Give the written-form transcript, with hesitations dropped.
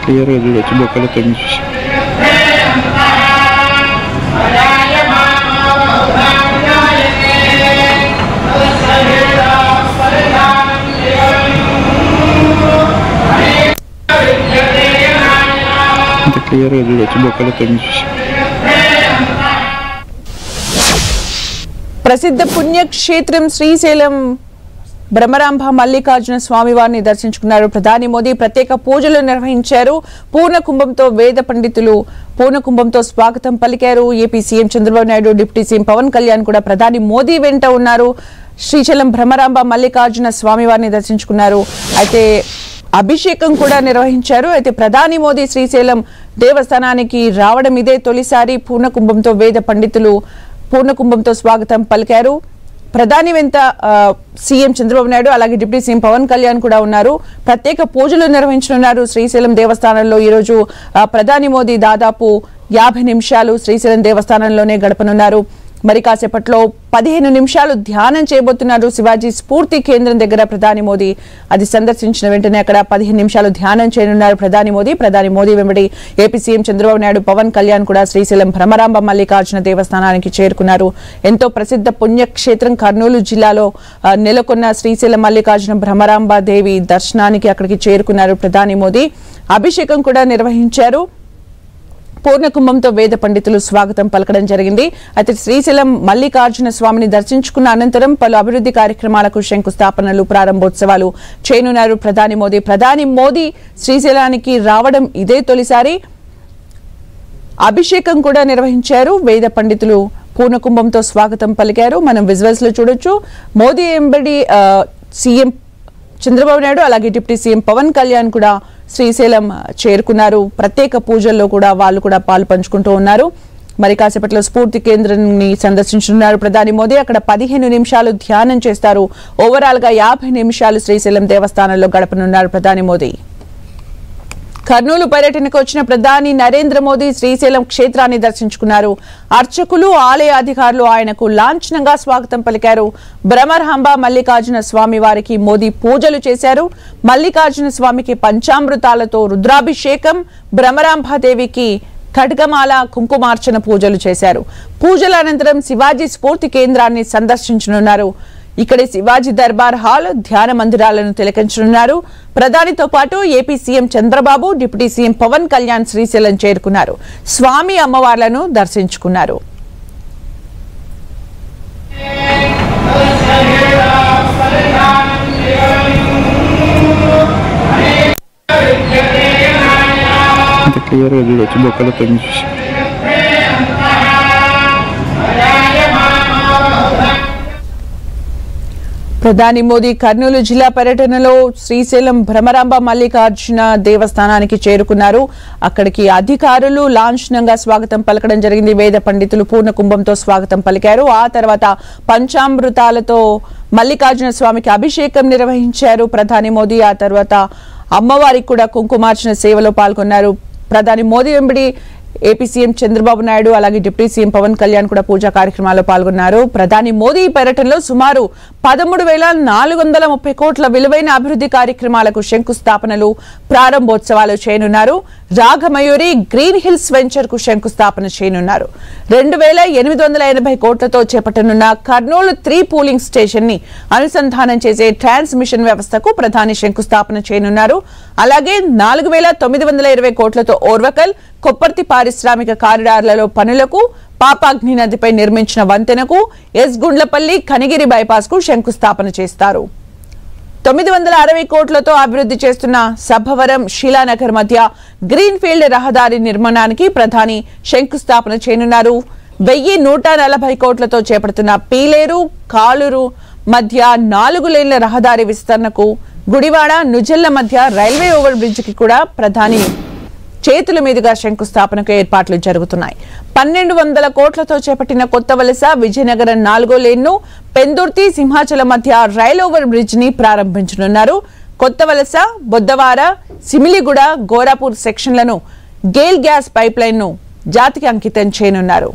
Clear గా చూడొచ్చు బొక్కలతో చూసి. అంత క్లియర్ గా చూడొచ్చు బొక్కలతో చూసి. ప్రసిద్ధ పుణ్యక్షేత్రం శ్రీశైలం బ్రహ్మరాంబ మల్లికార్జున స్వామి వారిని దర్శించుకున్నారు. ప్రధాని మోదీ ప్రత్యేక పూజలు నిర్వహించారు. పూర్ణ కుంభంతో వేద పండితులు పూర్ణ కుంభంతో స్వాగతం పలికారు. AP CM Chandrababu Naidu, deputy CM Pavan Kalyan కూడా ప్రధాని మోదీ వెంట ఉన్నారు. శ్రీశైలం బ్రహ్మరాంబ మల్లికార్జున స్వామి వారిని దర్శించుకున్నారు. అయితే అభిషేకం కూడా నిర్వహించారు. అయితే ప్రధాని మోదీ శ్రీశైలం దేవస్థానానికి రావడం ఇదే తొలిసారి. పూర్ణ కుంభంతో వేద పండితులు పూర్ణ కుంభంతో స్వాగతం పలికారు. ప్రధాని వెంట సీఎం చంద్రబాబు నాయుడు అలాగే డిప్యూటీ సీఎం పవన్ కళ్యాణ్ కూడా ఉన్నారు. ప్రత్యేక పూజలు నిర్వహించనున్నారు. శ్రీశైలం దేవస్థానంలో ఈరోజు ప్రధాని మోదీ దాదాపు 50 నిమిషాలు శ్రీశైలం దేవస్థానంలోనే గడపనున్నారు. మరి కాసేపట్లో 15 నిమిషాలు ధ్యానం చేయబోతున్నారు. శివాజీ స్ఫూర్తి కేంద్రం దగ్గర ప్రధాని మోదీ అది సందర్శించిన వెంటనే అక్కడ 15 నిమిషాలు ధ్యానం చేయనున్నారు ప్రధాని మోదీ వెంబడి ఏపీ సీఎం చంద్రబాబు నాయుడు, పవన్ కళ్యాణ్ కూడా శ్రీశైలం భ్రమరాంబ మల్లికార్జున దేవస్థానానికి చేరుకున్నారు. ఎంతో ప్రసిద్ధ పుణ్యక్షేత్రం కర్నూలు జిల్లాలో నెలకొన్న శ్రీశైలం మల్లికార్జున భ్రమరాంబ దేవి దర్శనానికి అక్కడికి చేరుకున్నారు ప్రధాని మోదీ. అభిషేకం కూడా నిర్వహించారు. పూర్ణ కుంభంతో వేద పండితులు స్వాగతం పలకడం జరిగింది. అయితే శ్రీశైలం మల్లికార్జున స్వామిని దర్శించుకున్న అనంతరం పలు అభివృద్ధి కార్యక్రమాలకు శంకుస్థాపనలు, ప్రారంభోత్సవాలు చేయనున్నారు ప్రధాని మోదీ శ్రీశైలానికి రావడం ఇదే తొలిసారి. అభిషేకం కూడా నిర్వహించారు. వేద పండితులు పూర్ణ కుంభంతో స్వాగతం పలికారు. మనం విజువల్స్ లో చూడొచ్చు. మోదీ ఎంబడి సీఎం చంద్రబాబు నాయుడు అలాగే డిప్యూటీ సీఎం పవన్ కళ్యాణ్ కూడా శ్రీశైలం చేరుకున్నారు. ప్రత్యేక పూజల్లో కూడా వాళ్ళు కూడా పాలు పంచుకుంటూ ఉన్నారు. మరి కాసేపట్లో స్ఫూర్తి కేంద్రాన్ని సందర్శించనున్నారు ప్రధాని మోదీ. అక్కడ 15 నిమిషాలు ధ్యానం చేస్తారు. ఓవరాల్ గా 50 నిమిషాలు శ్రీశైలం దేవస్థానంలో గడపనున్నారు ప్రధాని మోదీ. కర్నూలు పర్యటనకు వచ్చిన ప్రధాని నరేంద్ర మోదీ శ్రీశైలం క్షేత్రాన్ని దర్శించుకున్నారు. అర్చకులు, ఆలయ అధికారులు ఆయనకు లాంఛనంగా స్వాగతం పలికారు. బ్రహ్మరాంబ మల్లికార్జున స్వామి వారికి మోదీ పూజలు చేశారు. మల్లికార్జున స్వామికి పంచామృతాలతో రుద్రాభిషేకం, బ్రహ్మరాంబాదేవికి ఖడ్గమాల, కుంకుమార్చన పూజలు చేశారు. పూజల అనంతరం శివాజీ స్ఫూర్తి కేంద్రాన్ని సందర్శించనున్నారు. ఇక్కడి శివాజీ దర్బార్ హాల్, ధ్యాన మందిరాలను తిలకించనున్నారు. ప్రధానితో పాటు AP CM Chandrababu, deputy CM Pavan Kalyan Srisailam చేరుకున్నారు. స్వామి అమ్మవార్లను దర్శించుకున్నారు. క్లియర్ గా చూడొచ్చు బొక్కలతో చూసి. ప్రధాని మోదీ కర్నూలు జిల్లా పర్యటనలో శ్రీశైలం భ్రమరాంబ మల్లికార్జున దేవస్థానానికి చేరుకున్నారు. అక్కడికి అధికారులు లాంఛనంగా స్వాగతం పలకడం జరిగింది. వేద పండితులు పూర్ణ కుంభంతో స్వాగతం పలికారు. ఆ తర్వాత పంచామృతాలతో మల్లికార్జున స్వామికి అభిషేకం నిర్వహించారు ప్రధాని మోదీ. ఆ తర్వాత అమ్మవారికి కూడా కుంకుమార్చన సేవలో పాల్గొన్నారు. ప్రధాని మోదీ వెంబడి ఏపీ సీఎం చంద్రబాబు నాయుడు అలాగే డిప్యూటీ సీఎం పవన్ కళ్యాణ్ కూడా పూజా కార్యక్రమాల్లో పాల్గొన్నారు. ప్రధాని మోదీ పర్యటనలో సుమారు 13,430 కోట్ల విలువైన అభివృద్ధి కార్యక్రమాలకు శంకుస్థాపనలు, ప్రారంభోత్సవాలు చేయనున్నారు. రాగమయూరి గ్రీన్ హిల్స్ వెంచర్ కు శంకుస్థాపన చేయనున్నారు. 2,880 కోట్లతో చేపట్టనున్న కర్నూలు 3 పూలింగ్ స్టేషన్ ని అనుసంధానం చేసే ట్రాన్స్మిషన్ వ్యవస్థకు ప్రధాని శంకుస్థాపన చేయనున్నారు. అలాగే 4,920 కోట్లతో ఓర్వకల్, కొప్పర్తి పారిశ్రామిక కారిడార్లలో పనులకు, పాపాగ్ని నదిపై నిర్మించిన వంతెనకు, ఎస్ గుండ్లపల్లి కనిగిరి బైపాస్ కు శంకుస్థాపన చేస్తారు. 960 కోట్లతో అభివృద్ధి చేస్తున్న సభవరం, శీలానగర్ మధ్య గ్రీన్ ఫీల్డ్ రహదారి నిర్మాణానికి ప్రధాని శంకుస్థాపన చేయనున్నారు. 1,140 కోట్లతో చేపడుతున్న పీలేరు, కాలూరు మధ్య 4 లేన్ల రహదారి విస్తరణకు, గుడివాడ, నుజెల్ల మధ్య రైల్వే ఓవర్ బ్రిడ్జ్ కి కూడా ప్రధాని చేతుల మీదుగా శంకుస్థాపనకు ఏర్పాట్లు జరుగుతున్నాయి. 1,200 కోట్లతో చేపట్టిన కొత్త వలస, విజయనగరం 4వ లేన్ను, పెందుర్తి, సింహాచలం మధ్య రైల్ ఓవర్ బ్రిడ్జ్ ని ప్రారంభించనున్నారు. కొత్త వలస, బొద్దవార, సిమిలిగూడ, గోరాపూర్ సెక్షన్లను గేల్ గ్యాస్ పైప్ లైన్ ను జాతికి అంకితం చేయనున్నారు.